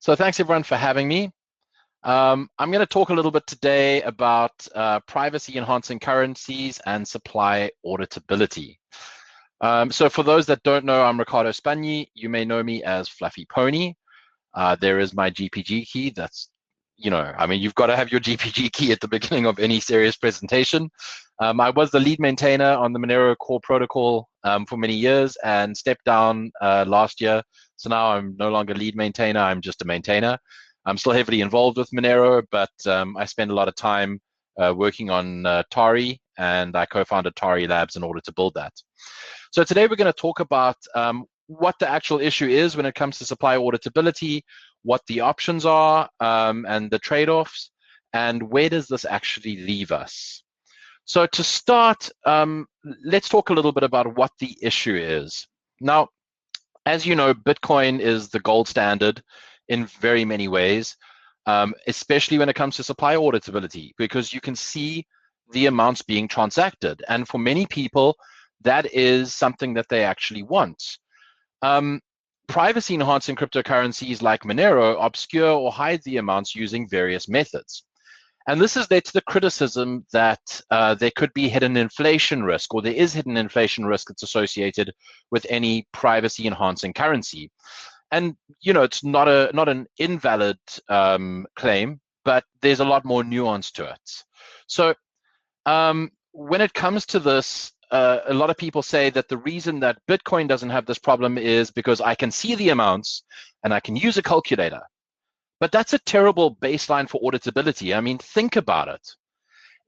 So thanks everyone for having me. I'm going to talk a little bit today about privacy enhancing currencies and supply auditability. So for those that don't know, I'm Riccardo Spagni. You may know me as Fluffy Pony. There is my GPG key. That's, you've got to have your GPG key at the beginning of any serious presentation. I was the lead maintainer on the Monero Core Protocol for many years and stepped down last year. So now I'm no longer lead maintainer, I'm just a maintainer. I'm still heavily involved with Monero, but I spend a lot of time working on Tari, and I co-founded Tari Labs in order to build that. So today we're going to talk about what the actual issue is when it comes to supply auditability, what the options are and the trade-offs, and where does this actually leave us. So to start, let's talk a little bit about what the issue is. Now, as you know, Bitcoin is the gold standard in very many ways, especially when it comes to supply auditability, because you can see the amounts being transacted. And for many people, that is something that they actually want. Privacy enhancing cryptocurrencies like Monero obscure or hide the amounts using various methods. And this has led to the criticism that there could be hidden inflation risk, or there is hidden inflation risk that's associated with any privacy enhancing currency. And it's not an invalid claim, but there's a lot more nuance to it. So when it comes to this, a lot of people say that the reason that Bitcoin doesn't have this problem is because I can see the amounts and I can use a calculator. But that's a terrible baseline for auditability. I mean, think about it.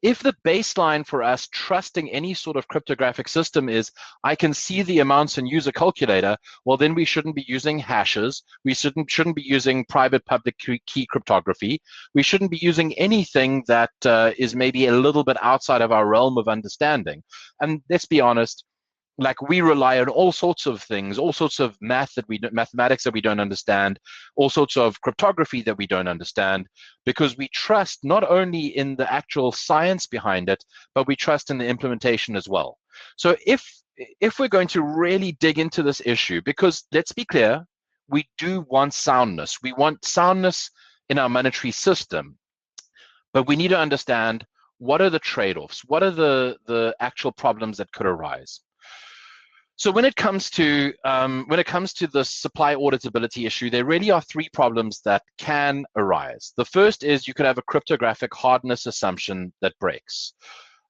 If the baseline for us trusting any sort of cryptographic system is I can see the amounts and use a calculator, well, then we shouldn't be using hashes. We shouldn't be using private public key cryptography. We shouldn't be using anything that is maybe a little bit outside of our realm of understanding. And let's be honest, like we rely on all sorts of things, all sorts of mathematics that we don't understand, all sorts of cryptography that we don't understand, because we trust not only in the actual science behind it, but we trust in the implementation as well. So if we're going to really dig into this issue, because let's be clear, we do want soundness. We want soundness in our monetary system, but we need to understand what are the trade-offs, what are the actual problems that could arise. So when it comes to the supply auditability issue, there really are three problems that can arise. The first is you could have a cryptographic hardness assumption that breaks.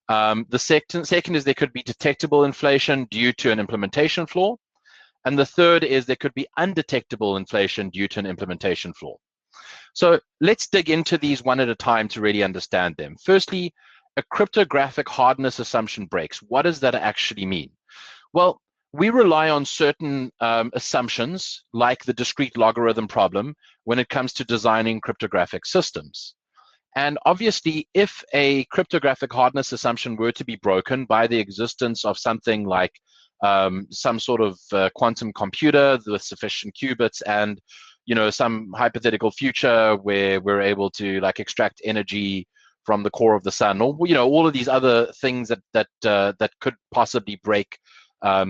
The second is there could be detectable inflation due to an implementation flaw. And the third is there could be undetectable inflation due to an implementation flaw. So let's dig into these one at a time to really understand them. Firstly, a cryptographic hardness assumption breaks. What does that actually mean? Well, we rely on certain assumptions, like the discrete logarithm problem, when it comes to designing cryptographic systems. And obviously, if a cryptographic hardness assumption were to be broken by the existence of something like some sort of quantum computer with sufficient qubits and some hypothetical future where we're able to like extract energy from the core of the sun, or all of these other things that could possibly break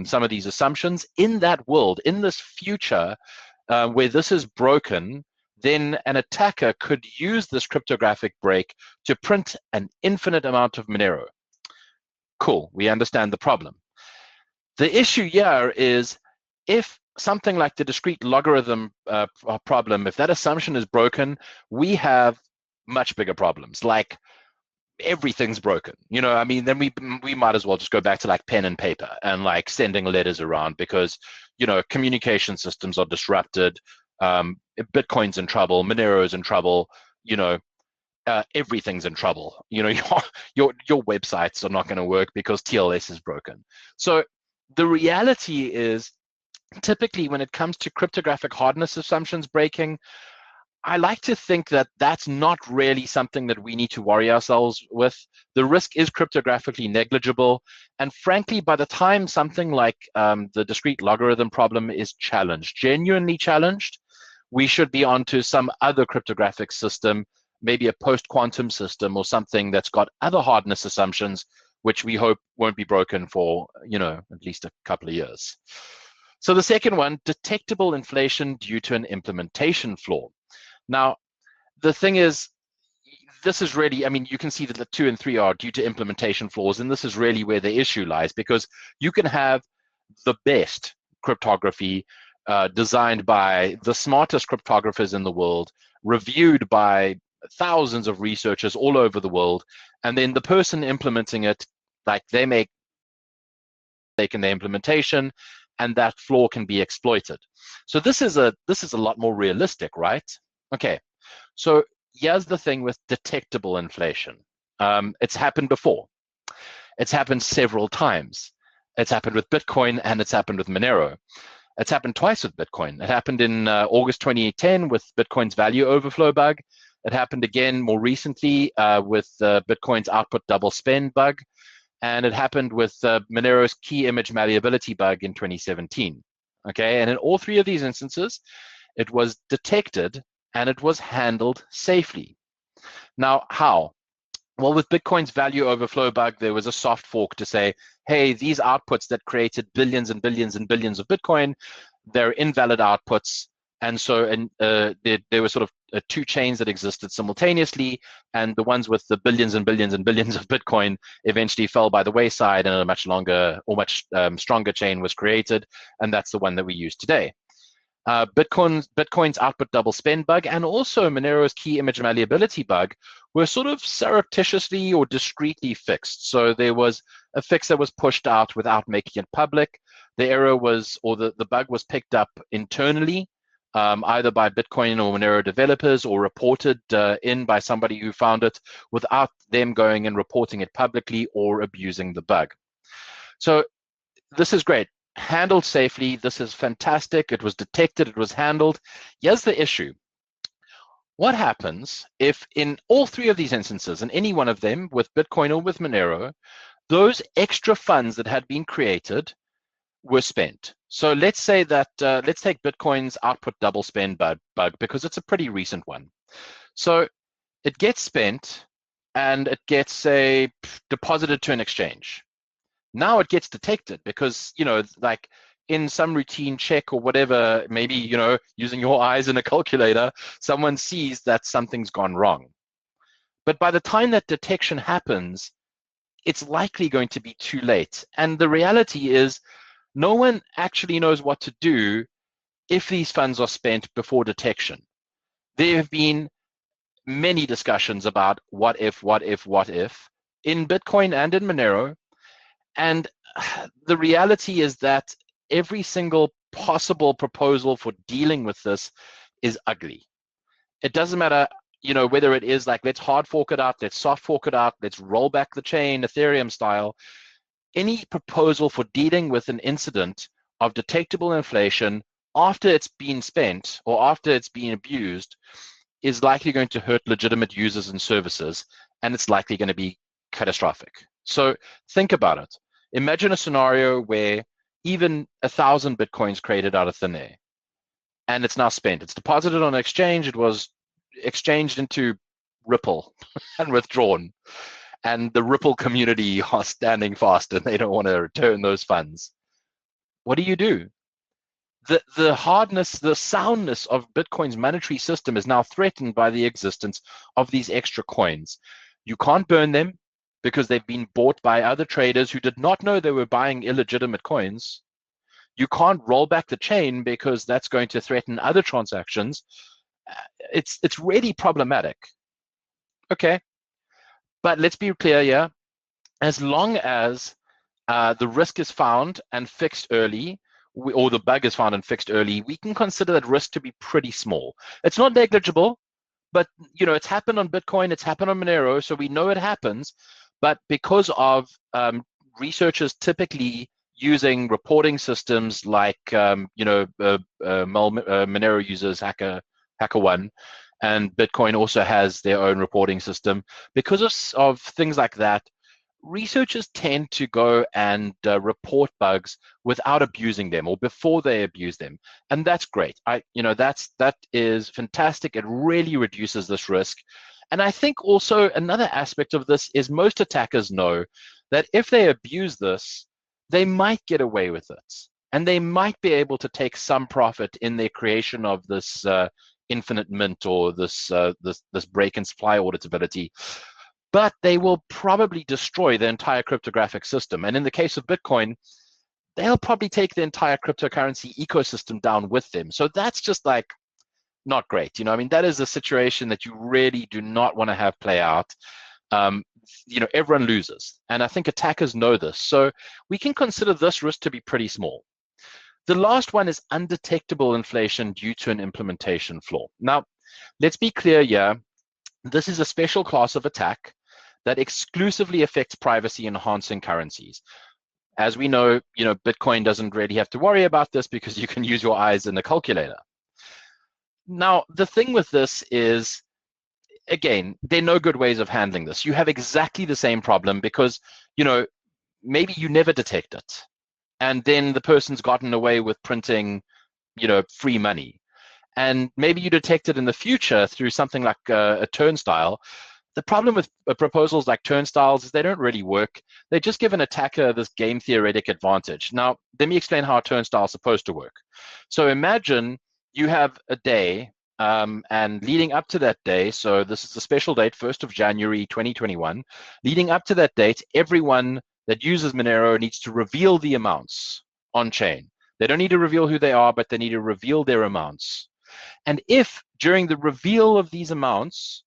some of these assumptions. In that world, in this future where this is broken, then an attacker could use this cryptographic break to print an infinite amount of Monero. Cool, we understand the problem. The issue here is if something like the discrete logarithm problem, if that assumption is broken, we have much bigger problems, like everything's broken. Then we might as well just go back to like pen and paper and like sending letters around, because communication systems are disrupted. Bitcoin's in trouble, Monero's in trouble, everything's in trouble. Your websites are not going to work because TLS is broken. So the reality is, typically when it comes to cryptographic hardness assumptions breaking, I like to think that that's not really something that we need to worry ourselves with. The risk is cryptographically negligible. And frankly, by the time something like the discrete logarithm problem is challenged, genuinely challenged, we should be onto some other cryptographic system, maybe a post-quantum system or something that's got other hardness assumptions, which we hope won't be broken for, at least a couple of years. So the second one, detectable inflation due to an implementation flaw. Now, the thing is, this is really, I mean, you can see that the 2 and 3 are due to implementation flaws, and this is really where the issue lies, because you can have the best cryptography designed by the smartest cryptographers in the world, reviewed by thousands of researchers all over the world, and then the person implementing it, like, they make in the implementation, and that flaw can be exploited. So this is a lot more realistic, right? Okay, so here's the thing with detectable inflation. It's happened before. It's happened several times. It's happened with Bitcoin, and it's happened with Monero. It's happened twice with Bitcoin. It happened in August 2010 with Bitcoin's value overflow bug. It happened again more recently with Bitcoin's output double spend bug. And it happened with Monero's key image malleability bug in 2017. Okay, and in all three of these instances, it was detected and it was handled safely. Now, how? Well, with Bitcoin's value overflow bug, there was a soft fork to say, hey, these outputs that created billions and billions and billions of Bitcoin, they're invalid outputs. And so there were sort of two chains that existed simultaneously, and the ones with the billions and billions and billions of Bitcoin eventually fell by the wayside, and a much longer or much stronger chain was created, and that's the one that we use today. Bitcoin's output double spend bug and also Monero's key image malleability bug were sort of surreptitiously or discreetly fixed. So there was a fix that was pushed out without making it public. The error was, or the bug was picked up internally, either by Bitcoin or Monero developers, or reported in by somebody who found it without them going and reporting it publicly or abusing the bug. So this is great. Handled safely. This is fantastic. It was detected. It was handled. Here's the issue. What happens if in all three of these instances, in any one of them, with Bitcoin or with Monero, those extra funds that had been created were spent? So let's say that, let's take Bitcoin's output double spend bug, because it's a pretty recent one. So it gets spent and it gets, say, deposited to an exchange. Now it gets detected because, you know, like in some routine check or whatever, maybe, you know, using your eyes in a calculator, someone sees that something's gone wrong. But by the time that detection happens, it's likely going to be too late. And the reality is, no one actually knows what to do if these funds are spent before detection. There have been many discussions about what if in Bitcoin and in Monero. And the reality is that every single possible proposal for dealing with this is ugly. It doesn't matter, you know, whether it is like, let's hard fork it out, let's soft fork it out, let's roll back the chain, Ethereum style. Any proposal for dealing with an incident of detectable inflation after it's been spent or after it's been abused is likely going to hurt legitimate users and services, and it's likely going to be catastrophic. So think about it. Imagine a scenario where even 1,000 Bitcoins created out of thin air, and it's now spent. It's deposited on an exchange. It was exchanged into Ripple and withdrawn. And the Ripple community are standing fast and they don't want to return those funds. What do? The hardness, the soundness of Bitcoin's monetary system is now threatened by the existence of these extra coins. You can't burn them because they've been bought by other traders who did not know they were buying illegitimate coins. You can't roll back the chain because that's going to threaten other transactions. It's really problematic. Okay. But let's be clear here, as long as the risk is found and fixed early, or the bug is found and fixed early, we can consider that risk to be pretty small. It's not negligible, but you know, it's happened on Bitcoin, it's happened on Monero, so we know it happens. But because of researchers typically using reporting systems like Monero uses HackerOne, and Bitcoin also has their own reporting system. Because of things like that, researchers tend to go and report bugs without abusing them or before they abuse them, and that's great. That is fantastic. It really reduces this risk. And I think also another aspect of this is most attackers know that if they abuse this, they might get away with it, and they might be able to take some profit in their creation of this infinite mint or this break in supply auditability, but they will probably destroy the entire cryptographic system. And in the case of Bitcoin, they'll probably take the entire cryptocurrency ecosystem down with them. So that's just like not great. I mean, that is a situation that you really do not want to have play out. Everyone loses. And I think attackers know this. So we can consider this risk to be pretty small. The last one is undetectable inflation due to an implementation flaw. Now, let's be clear here. This is a special class of attack that exclusively affects privacy-enhancing currencies. As we know, Bitcoin doesn't really have to worry about this because you can use your eyes in the calculator. Now, the thing with this is, again, there are no good ways of handling this. You have exactly the same problem because, maybe you never detect it. And then the person's gotten away with printing, free money. And maybe you detect it in the future through something like a turnstile. The problem with proposals like turnstiles is they don't really work. They just give an attacker this game theoretic advantage. Now, let me explain how a turnstile is supposed to work. So imagine you have a day, and leading up to that day, so this is the special date, 1st of January 2021, leading up to that date, everyone that uses Monero needs to reveal the amounts on chain. They don't need to reveal who they are, but they need to reveal their amounts. And if during the reveal of these amounts,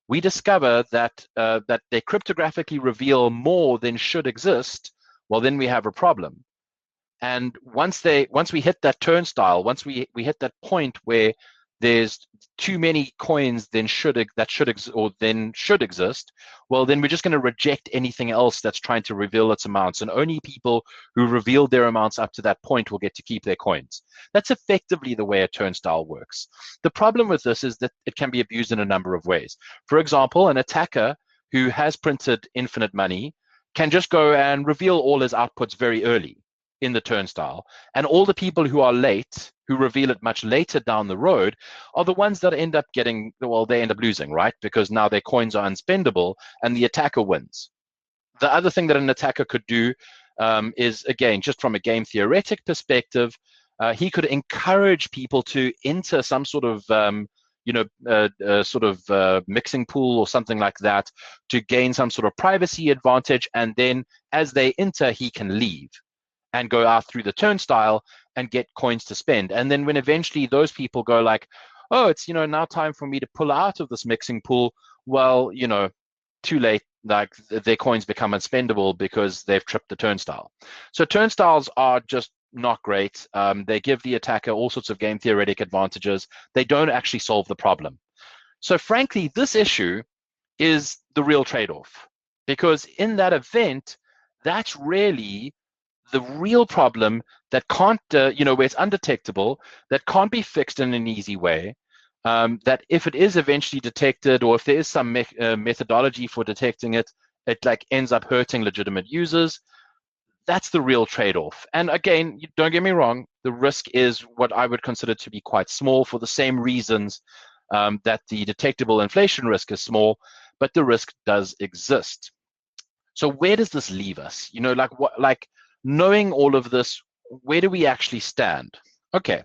we discover that they cryptographically reveal more than should exist, well, then we have a problem. And once we hit that turnstile, once we hit that point where there's too many coins that should exist, well, then we're just going to reject anything else that's trying to reveal its amounts, and only people who revealed their amounts up to that point will get to keep their coins. That's effectively the way a turnstile works. The problem with this is that it can be abused in a number of ways. For example, an attacker who has printed infinite money can just go and reveal all his outputs very early in the turnstile, and all the people who are late, who reveal it much later down the road, are the ones that end up losing, right? Because now their coins are unspendable and the attacker wins. The other thing that an attacker could do is, again, just from a game theoretic perspective, he could encourage people to enter some sort of mixing pool or something like that to gain some sort of privacy advantage, and then as they enter, he can leave and go out through the turnstile and get coins to spend. And then when eventually those people go like, oh, it's now time for me to pull out of this mixing pool, well, too late, like their coins become unspendable because they've tripped the turnstile. So turnstiles are just not great. They give the attacker all sorts of game theoretic advantages. They don't actually solve the problem. So frankly, this issue is the real trade-off, because in that event, that's really the real problem that can't, where it's undetectable, that can't be fixed in an easy way, that if it is eventually detected, or if there is some methodology for detecting it, it like ends up hurting legitimate users. That's the real trade-off. And again, don't get me wrong, the risk is what I would consider to be quite small for the same reasons that the detectable inflation risk is small, but the risk does exist. So where does this leave us? Knowing all of this, where do we actually stand? Okay,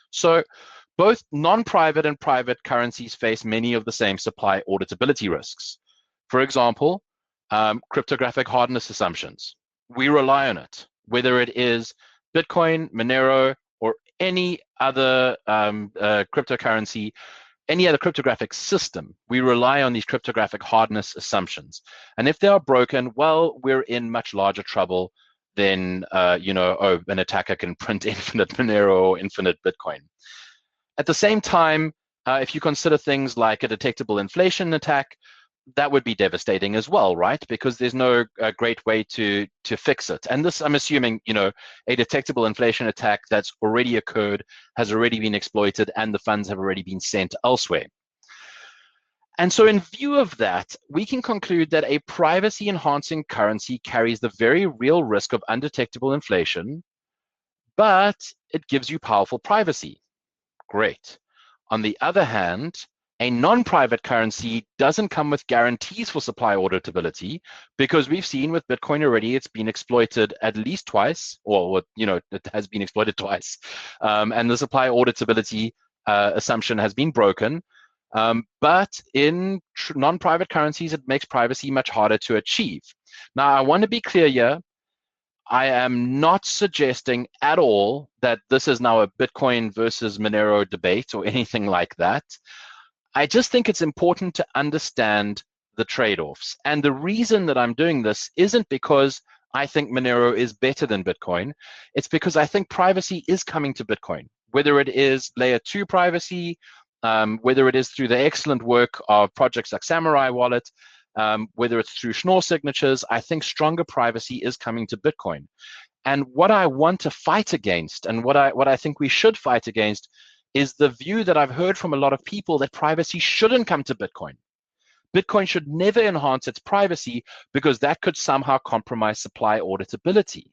so both non-private and private currencies face many of the same supply auditability risks. For example, cryptographic hardness assumptions. We rely on it, whether it is Bitcoin, Monero, or any other cryptocurrency, any other cryptographic system. We rely on these cryptographic hardness assumptions. And if they are broken, well, we're in much larger trouble then an attacker can print infinite Monero or infinite Bitcoin. At the same time, if you consider things like a detectable inflation attack, that would be devastating as well, right? Because there's no great way to fix it. And this, I'm assuming, a detectable inflation attack that's already occurred, has already been exploited, and the funds have already been sent elsewhere. And so in view of that, we can conclude that a privacy-enhancing currency carries the very real risk of undetectable inflation, but it gives you powerful privacy. Great. On the other hand, a non-private currency doesn't come with guarantees for supply auditability, because we've seen with Bitcoin already, it's been exploited at least twice, or it has been exploited twice. And the supply auditability assumption has been broken. But in non-private currencies, it makes privacy much harder to achieve. Now, I want to be clear here. I am not suggesting at all that this is now a Bitcoin versus Monero debate or anything like that. I just think it's important to understand the trade-offs. And the reason that I'm doing this isn't because I think Monero is better than Bitcoin. It's because I think privacy is coming to Bitcoin, whether it is layer 2 privacy, whether it is through the excellent work of projects like Samurai Wallet, whether it's through Schnorr signatures. I think stronger privacy is coming to Bitcoin. And what I want to fight against, and what I think we should fight against, is the view that I've heard from a lot of people that privacy shouldn't come to Bitcoin. Bitcoin should never enhance its privacy because that could somehow compromise supply auditability.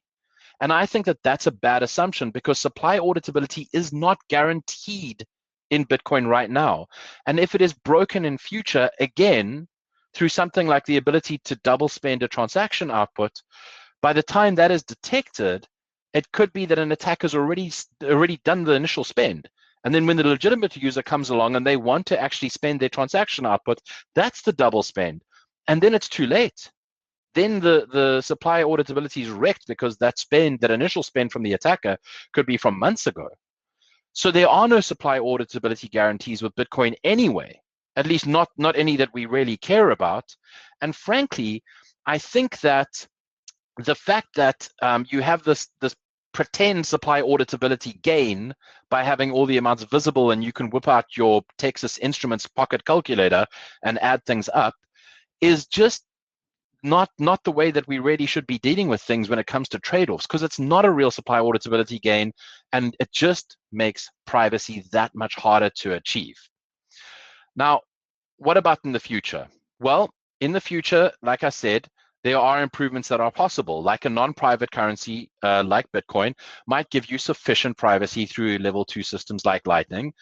And I think that that's a bad assumption because supply auditability is not guaranteed in Bitcoin right now. And if it is broken in future, again, through something like the ability to double spend a transaction output, by the time that is detected, it could be that an attacker's already done the initial spend. And then when the legitimate user comes along and they want to actually spend their transaction output, that's the double spend. And then it's too late. Then the supply auditability is wrecked because that initial spend from the attacker could be from months ago. So there are no supply auditability guarantees with Bitcoin anyway, at least not any that we really care about. And frankly, I think that the fact that you have this pretend supply auditability gain by having all the amounts visible and you can whip out your Texas Instruments pocket calculator and add things up is just not the way that we really should be dealing with things when it comes to trade-offs, because it's not a real supply auditability gain and it just makes privacy that much harder to achieve. Now, what about in the future? Well, in the future, like I said, there are improvements that are possible, like a non-private currency like Bitcoin might give you sufficient privacy through level 2 systems like Lightning.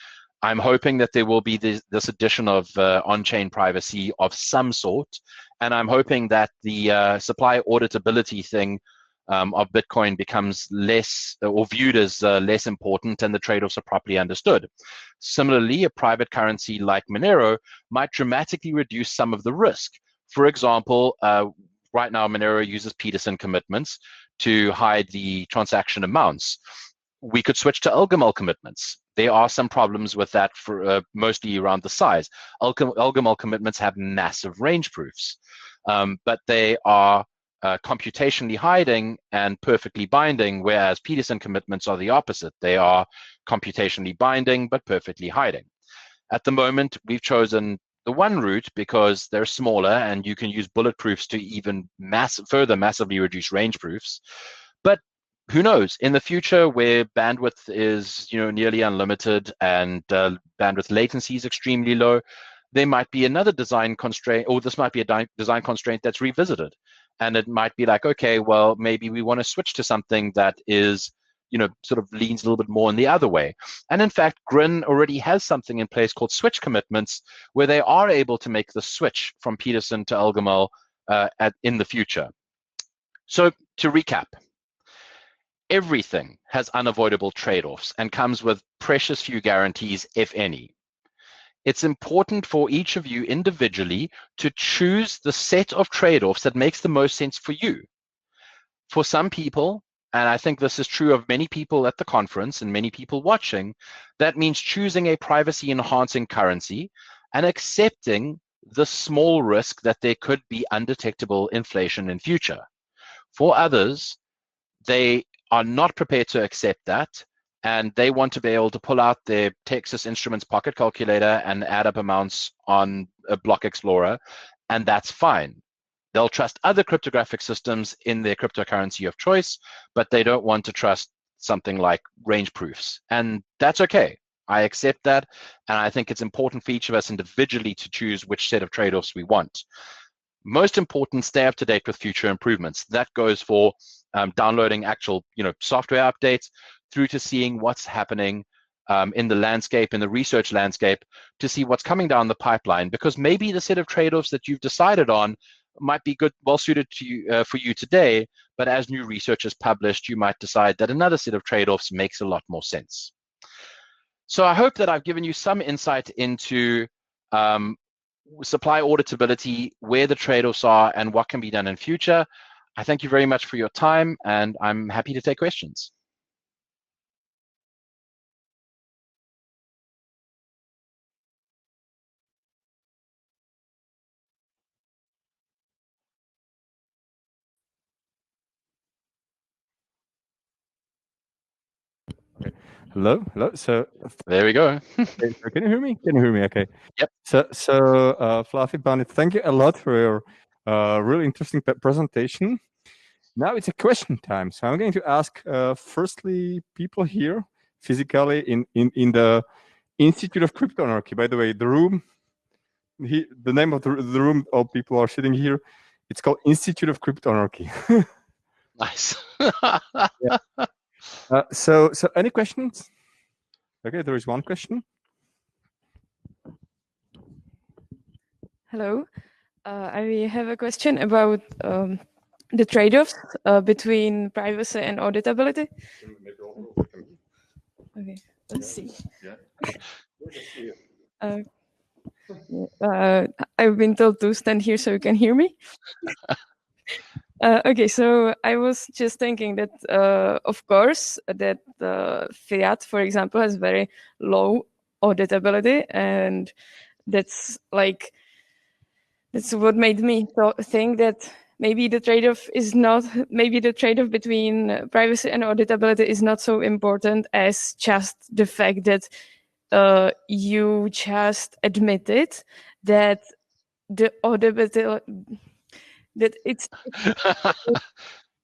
I'm hoping that there will be this addition of on-chain privacy of some sort, and I'm hoping that the supply auditability thing of Bitcoin becomes less or viewed as less important and the trade-offs are properly understood. Similarly, a private currency like Monero might dramatically reduce some of the risk. For example, right now, Monero uses Peterson commitments to hide the transaction amounts. We could switch to Elgamal commitments. There are some problems with that, for mostly around the size. Elgamal commitments have massive range proofs, but they are computationally hiding and perfectly binding, whereas Peterson commitments are the opposite. They are computationally binding, but perfectly hiding. At the moment, we've chosen the one route because they're smaller and you can use bulletproofs to even further massively reduce range proofs. But who knows, in the future where bandwidth is nearly unlimited and bandwidth latency is extremely low, there might be another design constraint, or this might be a design constraint that's revisited. And it might be like, okay, well, maybe we want to switch to something that is sort of leans a little bit more in the other way. And in fact, Grin already has something in place called switch commitments, where they are able to make the switch from Peterson to Elgamal in the future. So to recap, everything has unavoidable trade-offs and comes with precious few guarantees, if any. It's important for each of you individually to choose the set of trade-offs that makes the most sense for you. For some people, and I think this is true of many people at the conference and many people watching, that means choosing a privacy-enhancing currency and accepting the small risk that there could be undetectable inflation in future. For others, they are not prepared to accept that, and they want to be able to pull out their Texas Instruments pocket calculator and add up amounts on a block explorer, and that's fine. They'll trust other cryptographic systems in their cryptocurrency of choice, but they don't want to trust something like range proofs. And that's okay. I accept that. And I think it's important for each of us individually to choose which set of trade-offs we want. Most important, stay up to date with future improvements. That goes for downloading actual software updates through to seeing what's happening in the landscape, in the research landscape, to see what's coming down the pipeline, because maybe the set of trade-offs that you've decided on might be good, well suited to you, for you today, but as new research is published, you might decide that another set of trade-offs makes a lot more sense. So I hope that I've given you some insight into supply auditability, where the trade-offs are, and what can be done in future. I thank you very much for your time, and I'm happy to take questions. Okay. Hello. So there we go. Okay, so can you hear me? Can you hear me? Okay. Yep. So Fluffy Bunny, thank you a lot for your really interesting presentation. Now it's a question time. So I'm going to ask firstly people here physically in the Institute of Crypto Anarchy. By the way, the room, the name of the room all people are sitting here, it's called Institute of Crypto Anarchy. Nice. Yeah. So any questions? Okay, there is one question. Hello. I have a question about the trade-offs between privacy and auditability. Okay, let's see. I've been told to stand here so you can hear me. Okay, so I was just thinking that, of course, that fiat, for example, has very low auditability, and that's what made me think that maybe the trade-off between privacy and auditability is not so important as just the fact that you just admitted that the auditability, that it's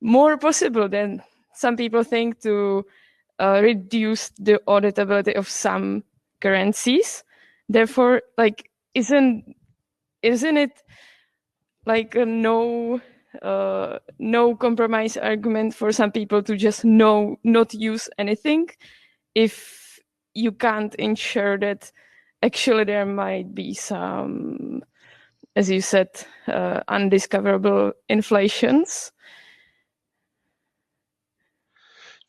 more possible than some people think to reduce the auditability of some currencies. Therefore, like, isn't it like a no compromise argument for some people to just not use anything if you can't ensure that actually there might be some, as you said, undiscoverable inflations?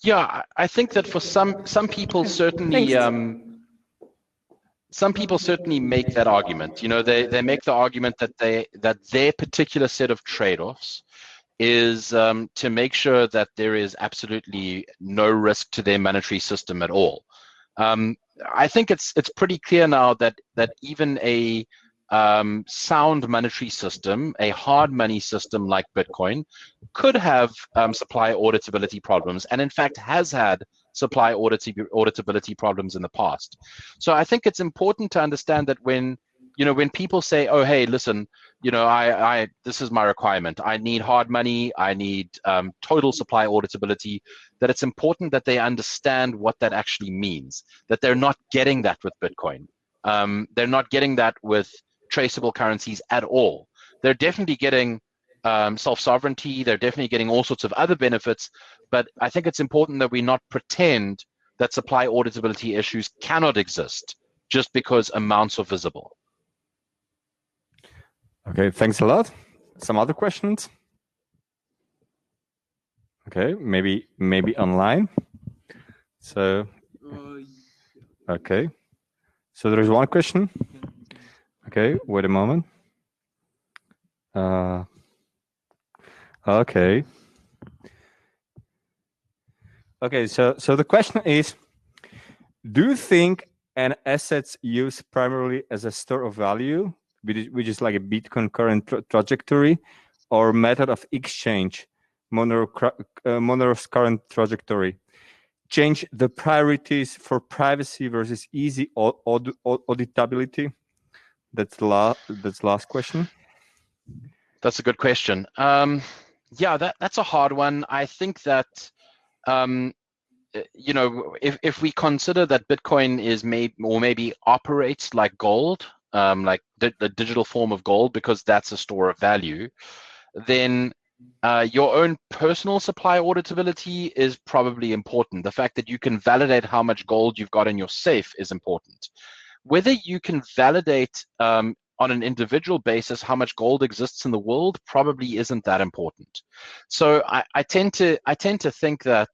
Yeah, I think that for some people certainly some people certainly make that argument. You know, they make the argument that their particular set of trade-offs is to make sure that there is absolutely no risk to their monetary system at all. I think it's pretty clear now that even a sound monetary system, a hard money system like Bitcoin, could have supply auditability problems, and in fact has had supply auditability problems in the past. So I think it's important to understand that when people say, oh, hey, listen, I this is my requirement, I need hard money, I need total supply auditability, that it's important that they understand what that actually means, that they're not getting that with Bitcoin. They're not getting that with traceable currencies at all. They're definitely getting self-sovereignty, they're definitely getting all sorts of other benefits, but I think it's important that we not pretend that supply auditability issues cannot exist just because amounts are visible. Okay, thanks a lot. Some other questions? Okay, maybe online. So, okay. So there is one question. Okay, wait a moment. Okay. Okay, so the question is, do you think an asset's used primarily as a store of value, which is like a Bitcoin current trajectory, or method of exchange, Monero's current trajectory, change the priorities for privacy versus easy auditability? That's the last question. That's a good question. Yeah, that's a hard one. I think that if we consider that Bitcoin is maybe operates like gold, like the digital form of gold, because that's a store of value, then your own personal supply auditability is probably important. The fact that you can validate how much gold you've got in your safe is important. Whether you can validate on an individual basis how much gold exists in the world probably isn't that important. So I tend to think that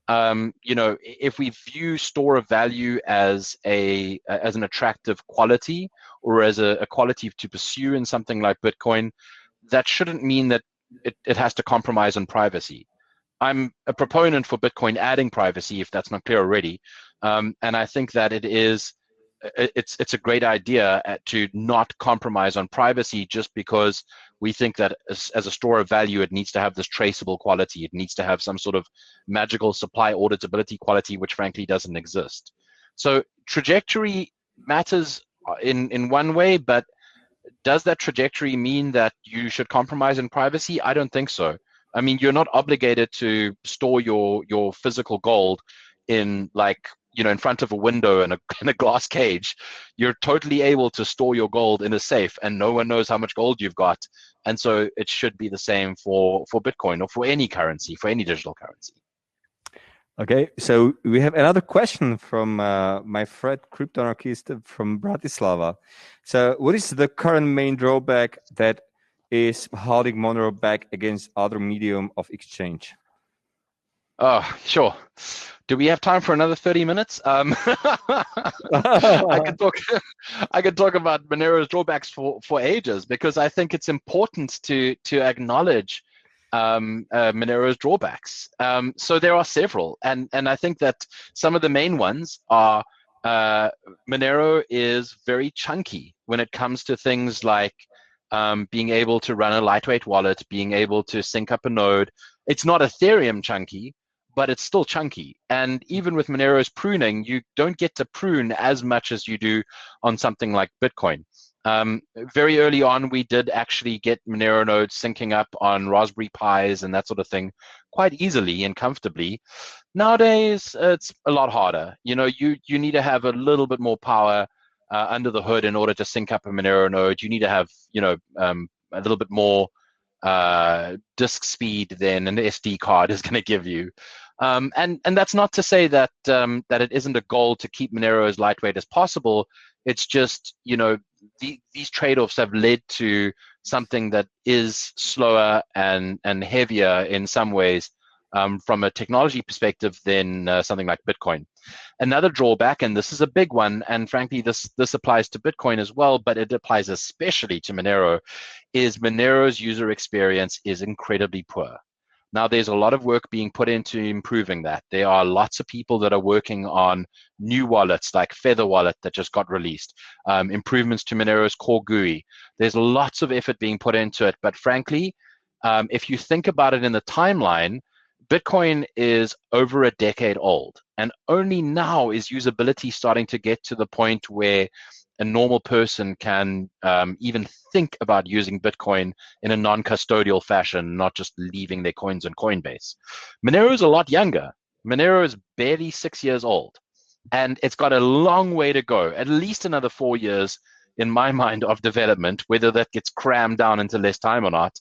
if we view store of value as an attractive quality or as a quality to pursue in something like Bitcoin, that shouldn't mean that it has to compromise on privacy. I'm a proponent for Bitcoin adding privacy, if that's not clear already, and I think that it's a great idea to not compromise on privacy just because we think that as a store of value, it needs to have this traceable quality. It needs to have some sort of magical supply auditability quality, which frankly doesn't exist. So trajectory matters in one way, but does that trajectory mean that you should compromise in privacy? I don't think so. I mean, you're not obligated to store your physical gold in in front of a window in a glass cage. You're totally able to store your gold in a safe and no one knows how much gold you've got. And so it should be the same for Bitcoin or for any currency, for any digital currency. Okay, so we have another question from my friend crypto anarchist from Bratislava. So what is the current main drawback that is holding Monero back against other medium of exchange? Oh, sure. Do we have time for another 30 minutes? I could talk about Monero's drawbacks for ages, because I think it's important to acknowledge Monero's drawbacks. So there are several, and I think that some of the main ones are Monero is very chunky when it comes to things like being able to run a lightweight wallet, being able to sync up a node. It's not Ethereum chunky, but it's still chunky. And even with Monero's pruning, you don't get to prune as much as you do on something like Bitcoin. Very early on, we did actually get Monero nodes syncing up on Raspberry Pis and that sort of thing quite easily and comfortably. Nowadays, it's a lot harder. You need to have a little bit more power under the hood in order to sync up a Monero node. You need to have, a little bit more disk speed than an SD card is going to give you. And that's not to say that that it isn't a goal to keep Monero as lightweight as possible. It's just, these trade-offs have led to something that is slower and heavier in some ways from a technology perspective than something like Bitcoin. Another drawback, and this is a big one, and frankly, this applies to Bitcoin as well, but it applies especially to Monero, is Monero's user experience is incredibly poor. Now, there's a lot of work being put into improving that. There are lots of people that are working on new wallets like Feather Wallet that just got released, improvements to Monero's core GUI. There's lots of effort being put into it, but frankly, if you think about it in the timeline, Bitcoin is over a decade old, and only now is usability starting to get to the point where a normal person can even think about using Bitcoin in a non-custodial fashion, not just leaving their coins on Coinbase. Monero is a lot younger. Monero is barely 6 years old, and it's got a long way to go, at least another 4 years, in my mind, of development, whether that gets crammed down into less time or not.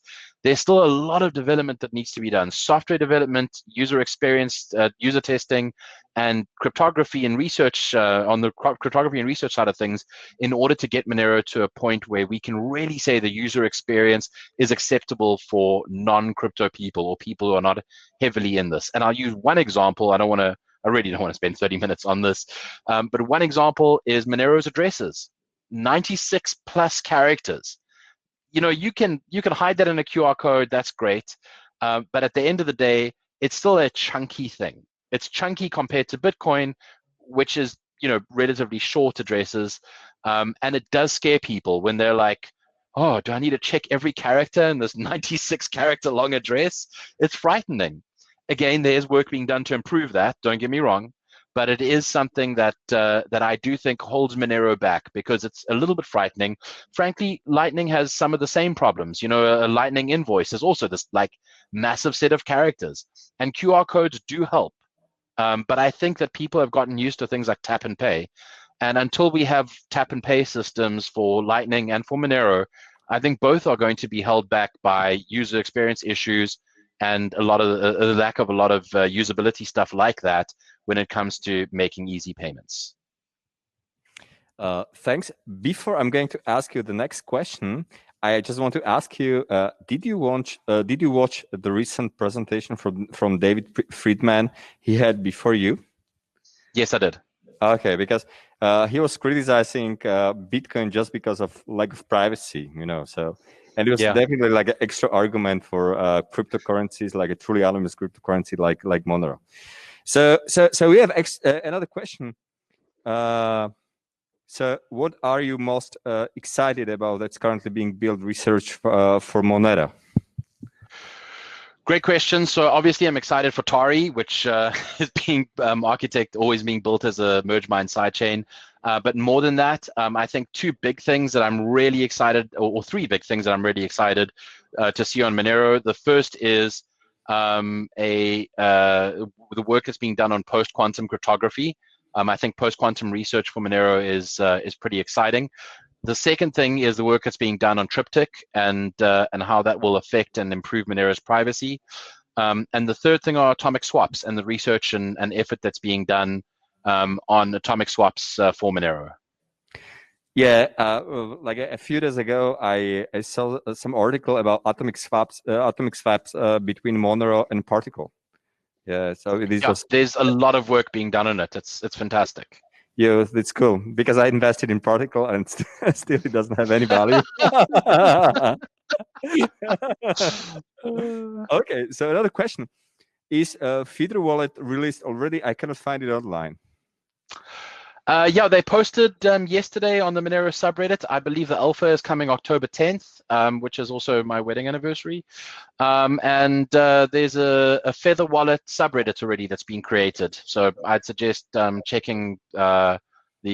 There's still a lot of development that needs to be done. Software development, user experience, user testing, and cryptography and research on the cryptography and research side of things in order to get Monero to a point where we can really say the user experience is acceptable for non-crypto people or people who are not heavily in this. And I'll use one example. I really don't want to spend 30 minutes on this. But one example is Monero's addresses, 96 plus characters. You can hide that in a QR code. That's great. But at the end of the day, it's still a chunky thing. It's chunky compared to Bitcoin, which is, relatively short addresses. And it does scare people when they're like, oh, do I need to check every character in this 96 character long address? It's frightening. Again, there's work being done to improve that. Don't get me wrong. But it is something that I do think holds Monero back because it's a little bit frightening. Frankly, Lightning has some of the same problems. A Lightning invoice is also this massive set of characters, and QR codes do help. But I think that people have gotten used to things like tap and pay, and until we have tap and pay systems for Lightning and for Monero, I think both are going to be held back by user experience issues and a lot of the lack of a lot of usability stuff like that when it comes to making easy payments. Thanks. Before I'm going to ask you the next question, I just want to ask you: Did you watch the recent presentation from David Friedman he had before you? Yes, I did. Okay, because he was criticizing Bitcoin just because of lack of privacy, So, and it was definitely like an extra argument for cryptocurrencies, like a truly anonymous cryptocurrency like Monero. So we have another question. So what are you most excited about that's currently being built research for Monero? Great question. So obviously I'm excited for Tari, which is being always being built as a merge mine sidechain. But more than that, I think two big things that I'm really excited, or three big things that I'm really excited to see on Monero. The first is the work that's being done on post-quantum cryptography. I think post-quantum research for Monero is pretty exciting. The second thing is the work that's being done on Triptych and how that will affect and improve Monero's privacy. And the third thing are atomic swaps and the research and effort that's being done on atomic swaps for Monero. Yeah, like a few days ago, I saw some article about atomic swaps between Monero and Particle. Yeah, so there's a lot of work being done on it. It's fantastic. Yeah, it's cool because I invested in Particle and still it doesn't have any value. Okay, so another question. Is Feeder Wallet released already? I cannot find it online. Yeah, they posted yesterday on the Monero subreddit. I believe the alpha is coming October 10th, which is also my wedding anniversary. And there's a Feather Wallet subreddit already that's been created. So I'd suggest checking the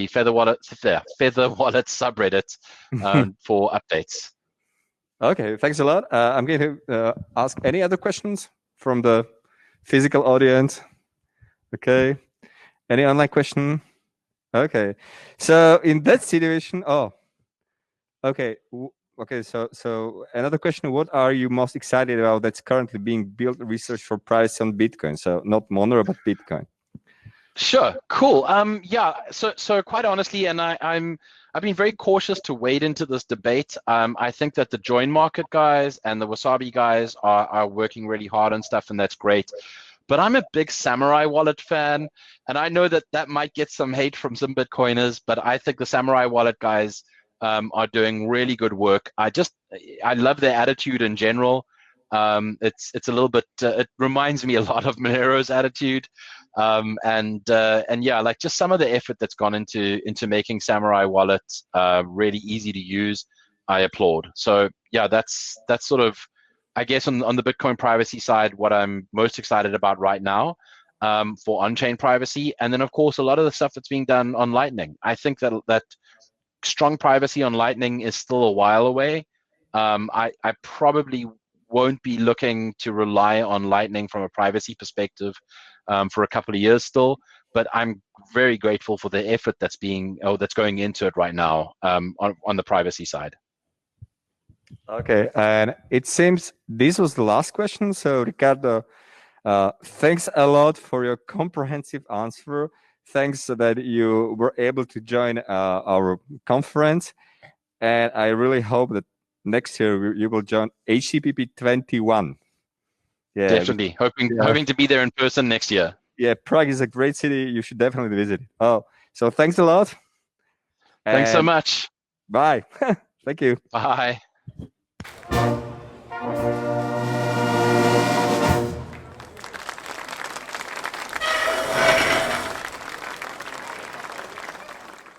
Feather Wallet subreddit for updates. Okay, thanks a lot. I'm going to ask any other questions from the physical audience. Okay, any online question? Okay, so in that situation, okay, so another question: what are you most excited about that's currently being built research for privacy on Bitcoin? So not Monero, but Bitcoin. Sure, cool. Yeah, so quite honestly, and I've been very cautious to wade into this debate. I think that the join market guys and the Wasabi guys are working really hard on stuff, and that's great. But I'm a big Samurai Wallet fan, and I know that might get some hate from some Bitcoiners, but I think the Samurai Wallet guys are doing really good work. I love their attitude in general. It's a little bit, it reminds me a lot of Monero's attitude. And yeah, like just some of the effort that's gone into making Samurai Wallet really easy to use, I applaud. So yeah, that's sort of, I guess on the Bitcoin privacy side, what I'm most excited about right now for on-chain privacy. And then of course, a lot of the stuff that's being done on Lightning. I think that strong privacy on Lightning is still a while away. I probably won't be looking to rely on Lightning from a privacy perspective for a couple of years still, but I'm very grateful for the effort that's going into it right now on the privacy side. Okay, and it seems this was the last question. So Riccardo, thanks a lot for your comprehensive answer. Thanks that you were able to join our conference, and I really hope that next year you will join HCPP21. Yeah, definitely. Hoping to be there in person next year. Yeah, Prague is a great city. You should definitely visit. Oh, so thanks a lot. Thanks so much. Bye. Thank you. Bye.